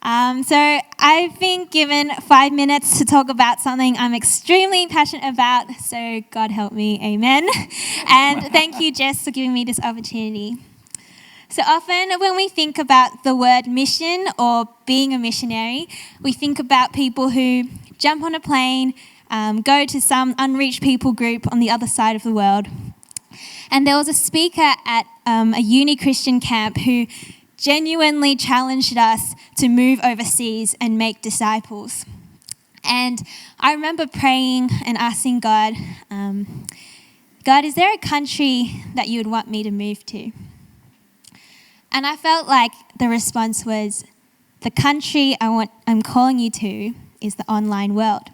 So I've been given 5 minutes to talk about something I'm extremely passionate about, so God help me, amen. And thank you, Jess, for giving me this opportunity. So often when we think about the word mission or being a missionary, we think about people who jump on a plane, go to some unreached people group on the other side of the world. And there was a speaker at a uni Christian camp who genuinely challenged us to move overseas and make disciples. And I remember praying and asking God, God, is there a country that you would want me to move to? And I felt like the response was, the country I'm calling you to is the online world.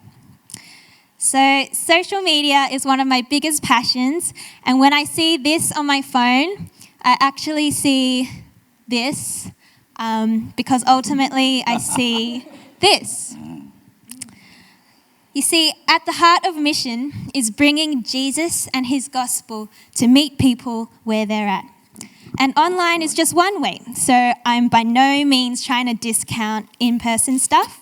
So social media is one of my biggest passions, and when I see this on my phone, I actually see this, because ultimately I see this. You see, at the heart of mission is bringing Jesus and his gospel to meet people where they're at. And online is just one way, so I'm by no means trying to discount in-person stuff,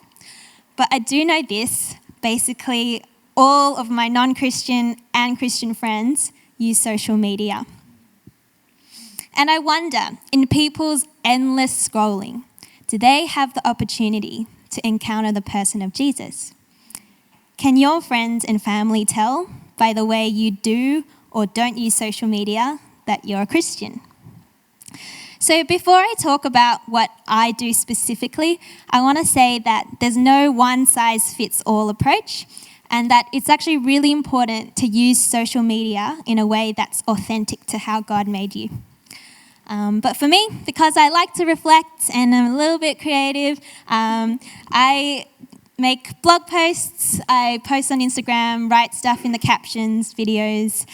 but I do know this, basically all of my non-Christian and Christian friends use social media. And I wonder, in people's endless scrolling, do they have the opportunity to encounter the person of Jesus? Can your friends and family tell by the way you do or don't use social media that you're a Christian? So before I talk about what I do specifically, I want to say that there's no one-size-fits-all approach, and that it's actually really important to use social media in a way that's authentic to how God made you. But for me, because I like to reflect and I'm a little bit creative, I make blog posts, I post on Instagram, write stuff in the captions, videos,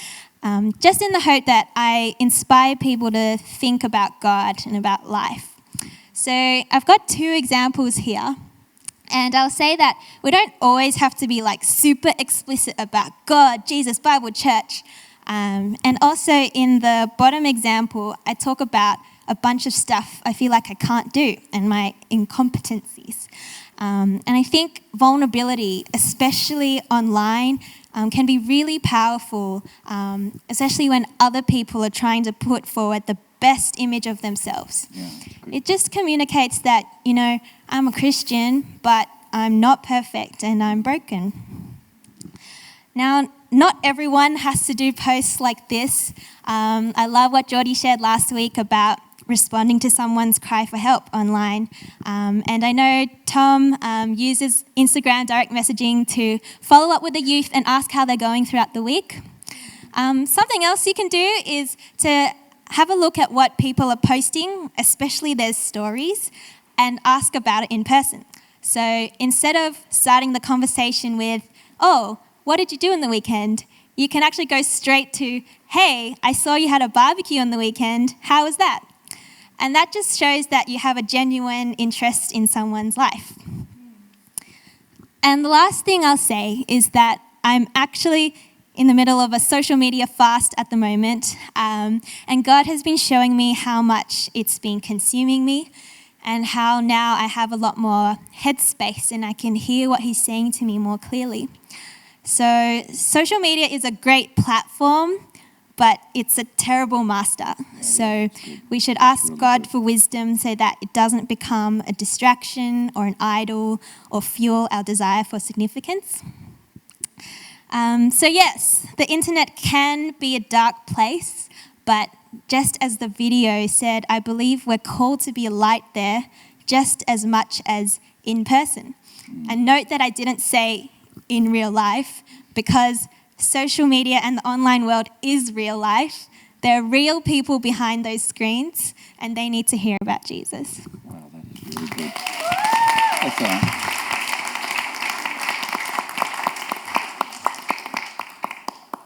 just in the hope that I inspire people to think about God and about life. So I've got 2 examples here. And I'll say that we don't always have to be like super explicit about God, Jesus, Bible, church. And also in the bottom example, I talk about a bunch of stuff I feel like I can't do and my incompetencies. And I think vulnerability, especially online, can be really powerful, especially when other people are trying to put forward the best image of themselves. Yeah, it just communicates that, I'm a Christian, but I'm not perfect and I'm broken. Now, not everyone has to do posts like this. I love what Geordie shared last week about responding to someone's cry for help online. And I know Tom uses Instagram direct messaging to follow up with the youth and ask how they're going throughout the week. Something else you can do is to have a look at what people are posting, especially their stories, and ask about it in person. So instead of starting the conversation with, oh, what did you do on the weekend? You can actually go straight to, hey, I saw you had a barbecue on the weekend. How was that? And that just shows that you have a genuine interest in someone's life. And the last thing I'll say is that I'm actually in the middle of a social media fast at the moment, and God has been showing me how much it's been consuming me and how now I have a lot more headspace and I can hear what he's saying to me more clearly. So social media is a great platform, but it's a terrible master. So we should ask God for wisdom so that it doesn't become a distraction or an idol or fuel our desire for significance. So yes, the internet can be a dark place, but just as the video said, I believe we're called to be a light there just as much as in person. And note that I didn't say in real life, because social media and the online world is real life. There are real people behind those screens, and they need to hear about Jesus. Wow, that is really good. Okay.